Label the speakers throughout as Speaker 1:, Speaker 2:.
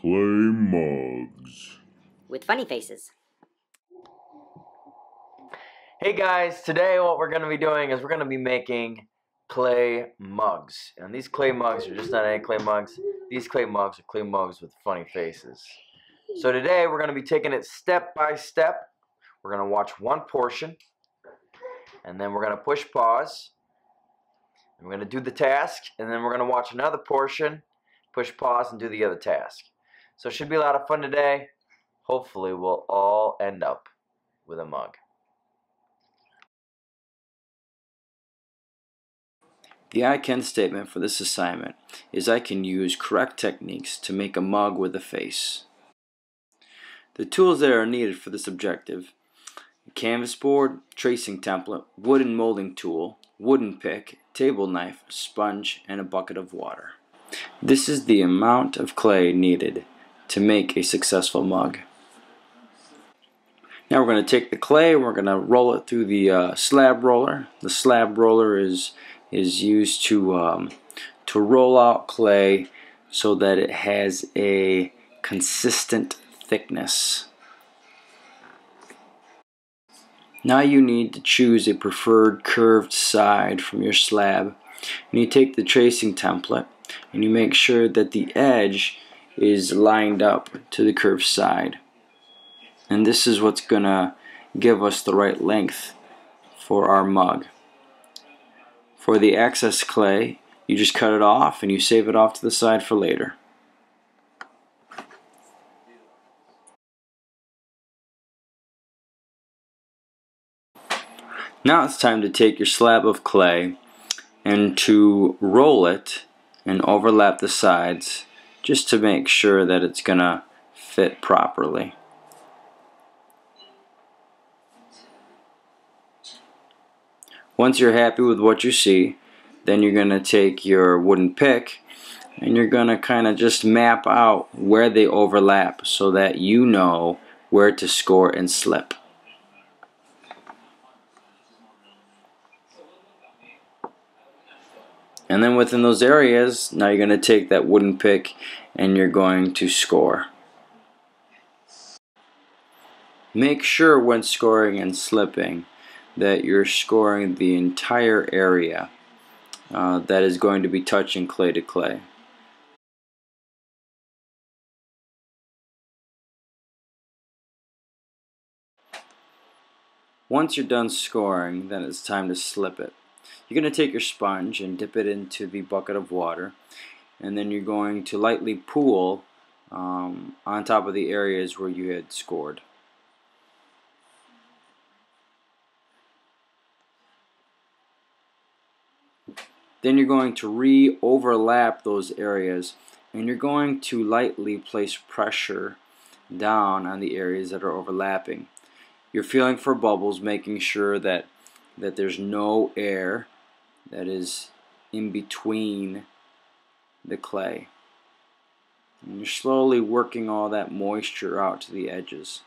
Speaker 1: clay mugs
Speaker 2: with funny faces.
Speaker 3: Hey guys, today what we're going to be doing is we're going to be making clay mugs. And these clay mugs are just not any clay mugs. These clay mugs are clay mugs with funny faces. So today we're going to be taking it step by step. We're going to watch one portion, and then we're going to push pause. And we're going to do the task, and then we're going to watch another portion, push pause, and do the other task. So it should be a lot of fun today. Hopefully we'll all end up with a mug.
Speaker 4: The I can statement for this assignment is I can use correct techniques to make a mug with a face. The tools that are needed for this objective: a canvas board, tracing template, wooden molding tool, wooden pick, table knife, sponge, and a bucket of water. This is the amount of clay needed to make a successful mug. Now we're going to take the clay and we're going to roll it through the slab roller. The slab roller is used to roll out clay so that it has a consistent thickness. Now you need to choose a preferred curved side from your slab. And you take the tracing template and you make sure that the edge is lined up to the curved side. And this is what's going to give us the right length for our mug. For the excess clay, you just cut it off and you save it off to the side for later. Now it's time to take your slab of clay and to roll it and overlap the sides just to make sure that it's going to fit properly. Once you're happy with what you see, then you're going to take your wooden pick and you're going to kind of just map out where they overlap so that you know where to score and slip. And then within those areas, now you're going to take that wooden pick and you're going to score. Make sure when scoring and slipping that you're scoring the entire area that is going to be touching clay to clay. Once you're done scoring, then it's time to slip it. You're going to take your sponge and dip it into the bucket of water, and then you're going to lightly pool on top of the areas where you had scored. Then you're going to re-overlap those areas and you're going to lightly place pressure down on the areas that are overlapping. You're feeling for bubbles, making sure that there's no air that is in between the clay. And you're slowly working all that moisture out to the edges.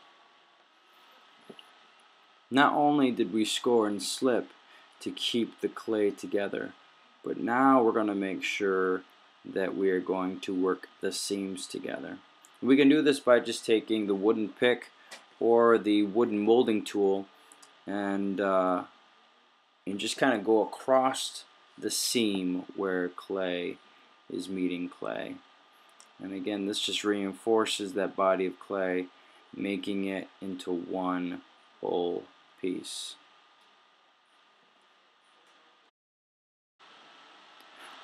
Speaker 4: Not only did we score and slip to keep the clay together, but now we're going to make sure that we are going to work the seams together. We can do this by just taking the wooden pick or the wooden molding tool and just kind of go across the seam where clay is meeting clay. And again, this just reinforces that body of clay, making it into one whole piece.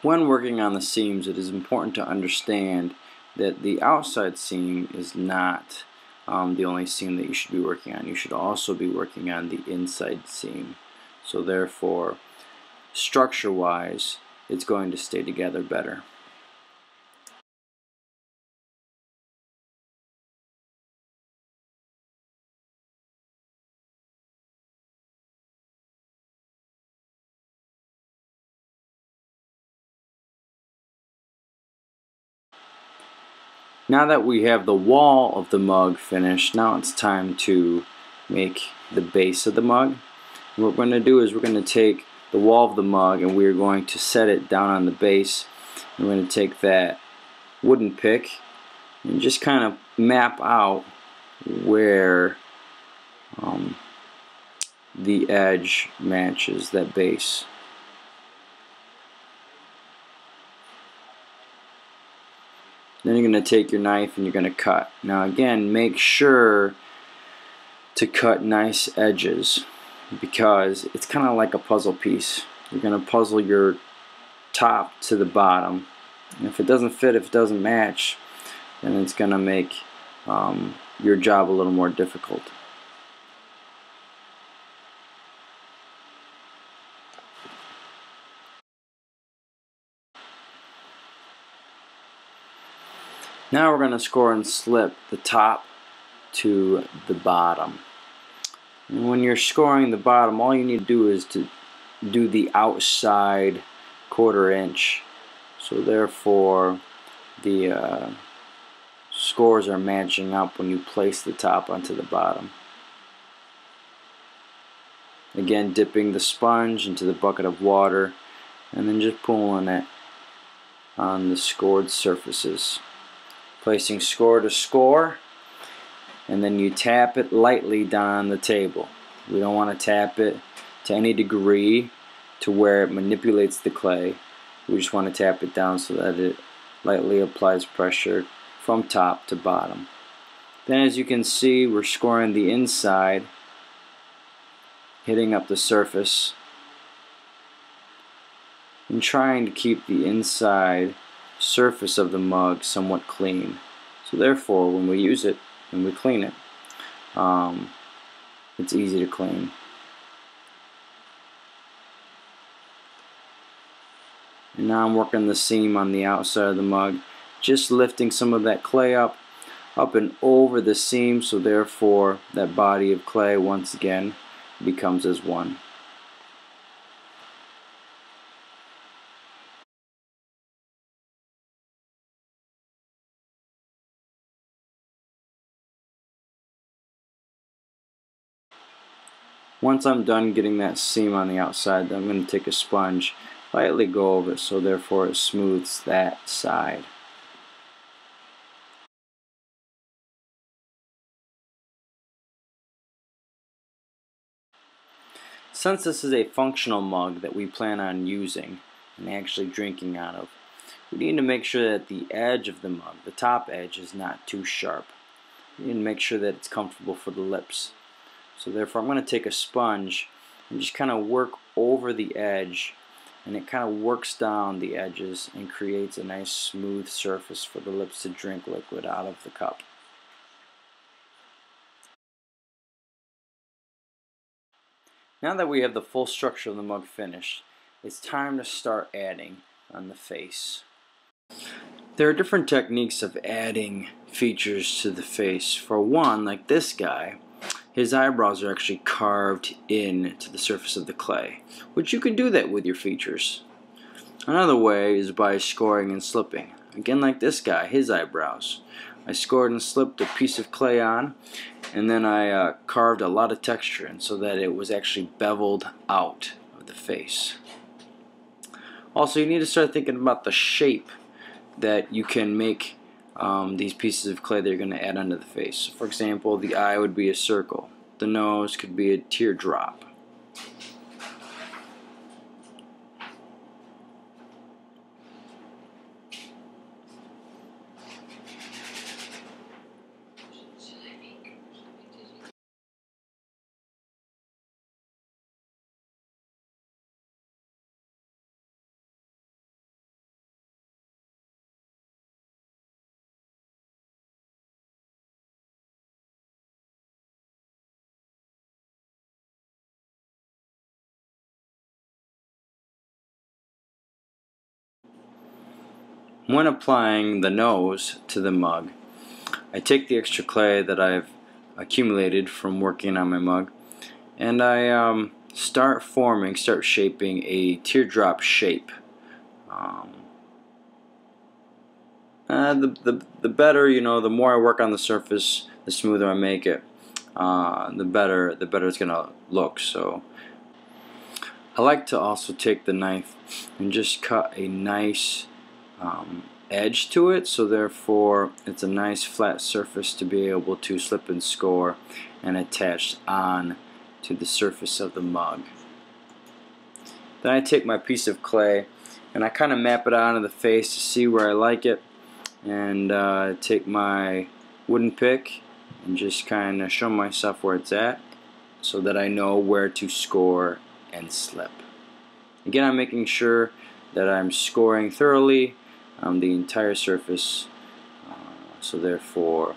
Speaker 4: When working on the seams, it is important to understand that the outside seam is not the only seam that you should be working on. You should also be working on the inside seam. So therefore, structure-wise, it's going to stay together better. Now that we have the wall of the mug finished, now it's time to make the base of the mug. And what we're going to do is we're going to take the wall of the mug and we're going to set it down on the base. We're going to take that wooden pick and just kind of map out where the edge matches that base. Then you're going to take your knife and you're going to cut. Now again, make sure to cut nice edges, because it's kind of like a puzzle piece. You're going to puzzle your top to the bottom, and if it doesn't fit, if it doesn't match, then it's going to make your job a little more difficult. Now we're going to score and slip the top to the bottom. And when you're scoring the bottom, all you need to do is to do the outside 1/4 inch. So therefore the scores are matching up when you place the top onto the bottom. Again, dipping the sponge into the bucket of water and then just pulling it on the scored surfaces. Placing score to score, and then you tap it lightly down on the table. We don't want to tap it to any degree to where it manipulates the clay. We just want to tap it down so that it lightly applies pressure from top to bottom. Then, as you can see, we're scoring the inside, hitting up the surface, and trying to keep the inside surface of the mug somewhat clean. So therefore, when we use it and we clean it, it's easy to clean. And now I'm working the seam on the outside of the mug, just lifting some of that clay up and over the seam, so therefore that body of clay once again becomes as one. Once I'm done getting that seam on the outside, then I'm going to take a sponge, lightly go over it, so therefore it smooths that side. Since this is a functional mug that we plan on using and actually drinking out of, we need to make sure that the edge of the mug, the top edge, is not too sharp. We need to make sure that it's comfortable for the lips. So therefore I'm going to take a sponge and just kind of work over the edge, and it kind of works down the edges and creates a nice smooth surface for the lips to drink liquid out of the cup. Now that we have the full structure of the mug finished, it's time to start adding on the face. There are different techniques of adding features to the face. For one, like this guy, his eyebrows are actually carved into the surface of the clay, which you can do that with your features. Another way is by scoring and slipping. Again, like this guy, his eyebrows. I scored and slipped a piece of clay on, and then I carved a lot of texture in so that it was actually beveled out of the face. Also, you need to start thinking about the shape that you can make these pieces of clay that you're going to add onto the face. For example, the eye would be a circle. The nose could be a teardrop. When applying the nose to the mug, I take the extra clay that I've accumulated from working on my mug, and I start shaping a teardrop shape. The better, the more I work on the surface, the smoother I make it, the better it's gonna look. So I like to also take the knife and just cut a nice edge to it, so therefore it's a nice flat surface to be able to slip and score and attach on to the surface of the mug. Then I take my piece of clay and I kind of map it onto the face to see where I like it, and take my wooden pick and just kind of show myself where it's at so that I know where to score and slip. Again, I'm making sure that I'm scoring thoroughly the entire surface, so therefore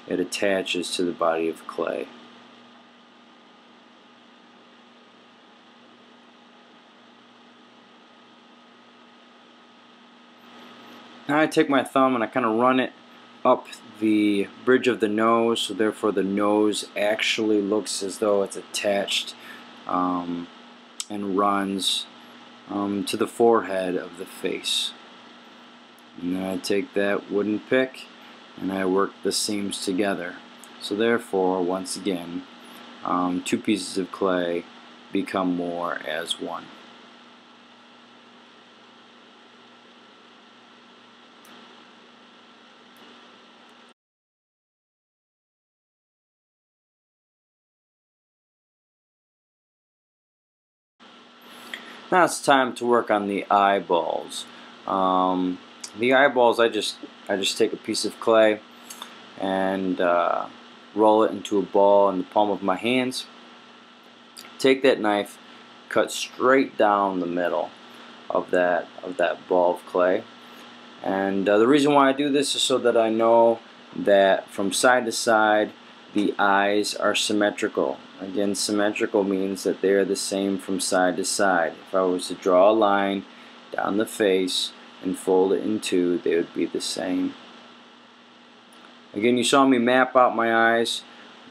Speaker 4: it attaches to the body of clay. Now I take my thumb and I kind of run it up the bridge of the nose, so therefore the nose actually looks as though it's attached and runs to the forehead of the face. And then I take that wooden pick and I work the seams together. So therefore, once again, two pieces of clay become more as one. Now it's time to work on the eyeballs. The eyeballs, I just take a piece of clay and roll it into a ball in the palm of my hands. Take that knife, cut straight down the middle of that ball of clay. And the reason why I do this is so that I know that from side to side the eyes are symmetrical. Again, symmetrical means that they are the same from side to side. If I was to draw a line down the face and fold it in two, they would be the same. Again, you saw me map out my eyes,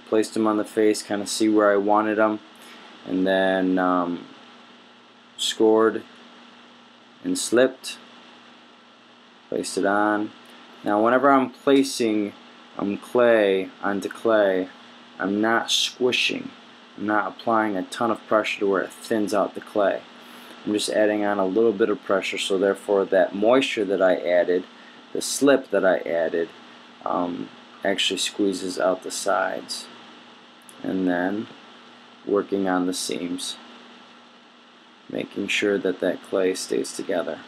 Speaker 4: placed them on the face, kind of see where I wanted them, and then scored and slipped, placed it on. Now whenever I'm placing clay onto clay, I'm not squishing. I'm not applying a ton of pressure to where it thins out the clay. I'm just adding on a little bit of pressure, so therefore that moisture that I added, the slip that I added, actually squeezes out the sides. And then working on the seams, making sure that that clay stays together.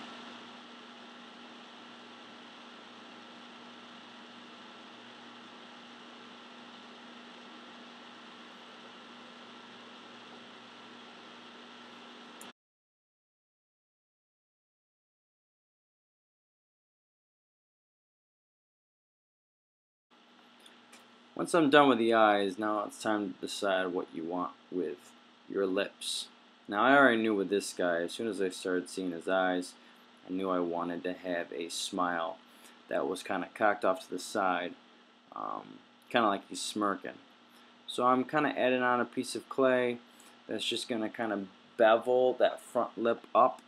Speaker 4: Once I'm done with the eyes, now it's time to decide what you want with your lips. Now I already knew with this guy, as soon as I started seeing his eyes, I knew I wanted to have a smile that was kind of cocked off to the side, kind of like he's smirking. So I'm kind of adding on a piece of clay that's just going to kind of bevel that front lip up,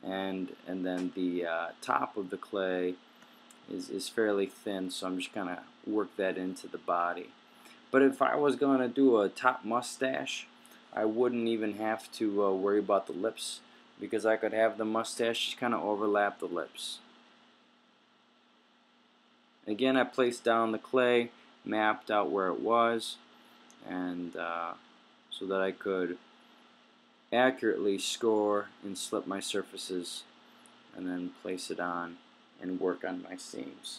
Speaker 4: and then the top of the clay is fairly thin, so I'm just going to work that into the body. But if I was going to do a top mustache, I wouldn't even have to worry about the lips, because I could have the mustache just kind of overlap the lips. Again, I placed down the clay, mapped out where it was, and so that I could accurately score and slip my surfaces and then place it on and work on my seams.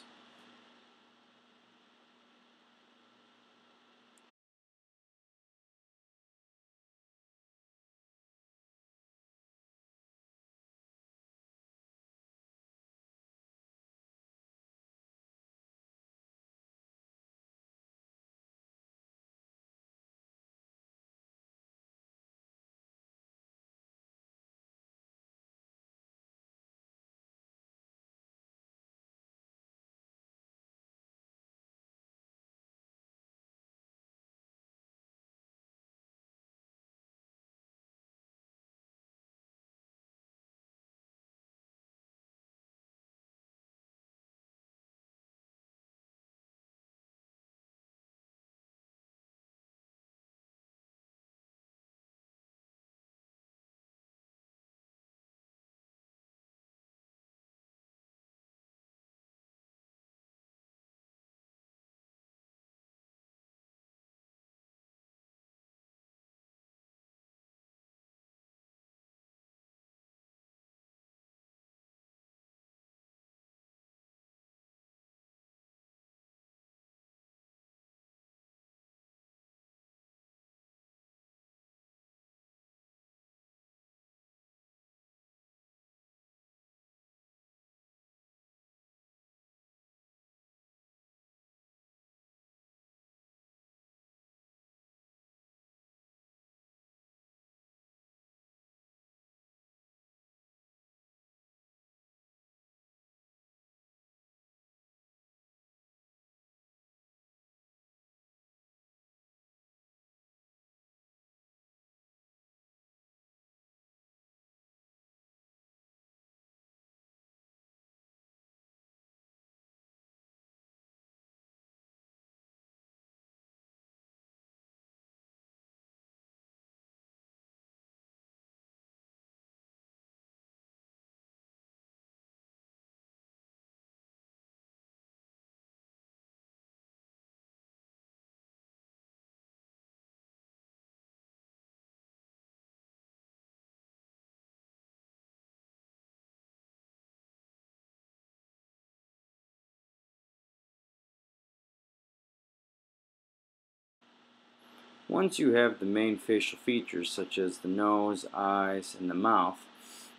Speaker 4: Once you have the main facial features such as the nose, eyes, and the mouth,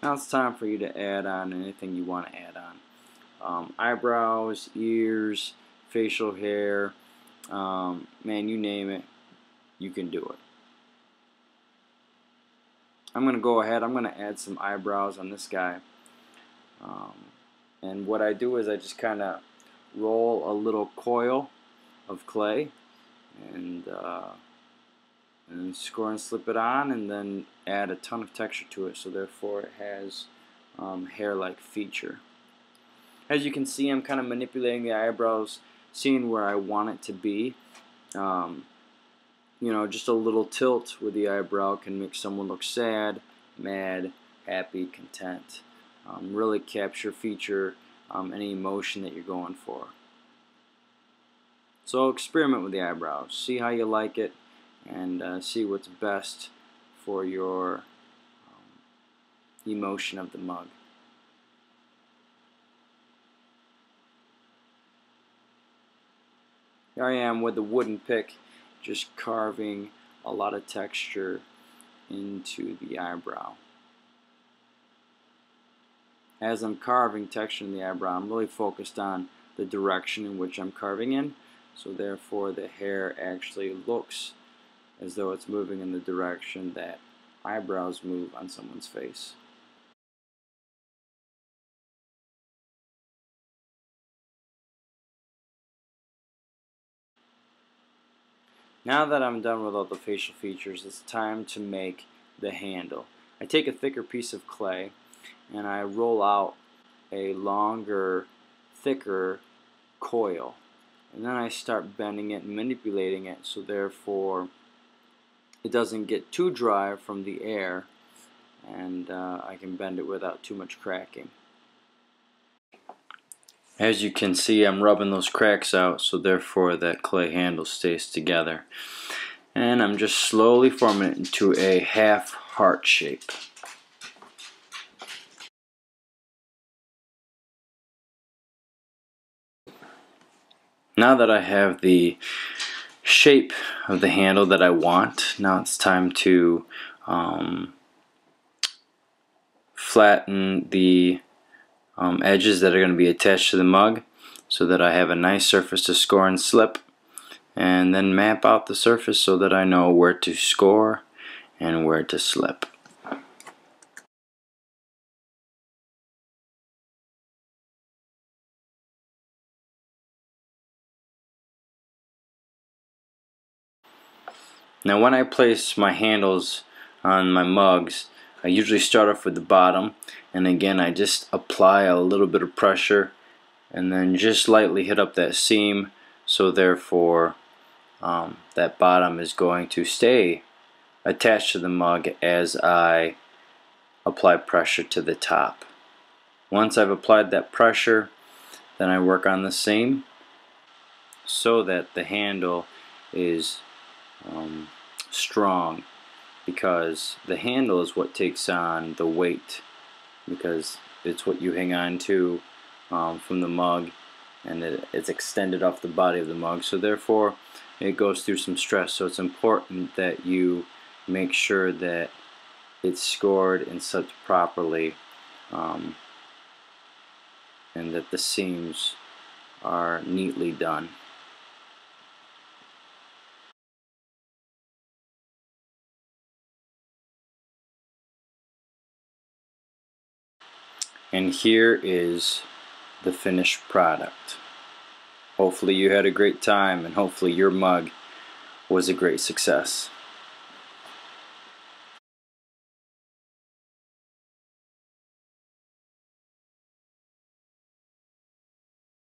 Speaker 4: now it's time for you to add on anything you want to add on. Eyebrows, ears, facial hair, man, you name it, you can do it. I'm going to go ahead, I'm going to add some eyebrows on this guy. And what I do is I just kind of roll a little coil of clay and score and slip it on, and then add a ton of texture to it, so therefore it has hair-like feature. As you can see, I'm kind of manipulating the eyebrows, seeing where I want it to be. You know, just a little tilt with the eyebrow can make someone look sad, mad, happy, content. Really capture feature any emotion that you're going for. So experiment with the eyebrows, see how you like it, and see what's best for your emotion of the mug. Here I am with the wooden pick, just carving a lot of texture into the eyebrow. As I'm carving texture in the eyebrow, I'm really focused on the direction in which I'm carving in, so therefore the hair actually looks as though it's moving in the direction that eyebrows move on someone's face. Now that I'm done with all the facial features, it's time to make the handle. I take a thicker piece of clay and I roll out a longer, thicker coil, and then I start bending it and manipulating it, so therefore it doesn't get too dry from the air, and I can bend it without too much cracking. As you can see, I'm rubbing those cracks out, so therefore that clay handle stays together. And I'm just slowly forming it into a half heart shape. Now that I have the shape of the handle that I want, now it's time to flatten the edges that are going to be attached to the mug, so that I have a nice surface to score and slip, and then map out the surface so that I know where to score and where to slip. Now when I place my handles on my mugs, I usually start off with the bottom, and again I just apply a little bit of pressure and then just lightly hit up that seam, so therefore that bottom is going to stay attached to the mug as I apply pressure to the top. Once I've applied that pressure, then I work on the seam so that the handle is strong, because the handle is what takes on the weight, because it's what you hang on to from the mug, and it's extended off the body of the mug, so therefore it goes through some stress. So it's important that you make sure that it's scored and slipped properly, and that the seams are neatly done. And here is the finished product. Hopefully you had a great time, and hopefully your mug was a great success.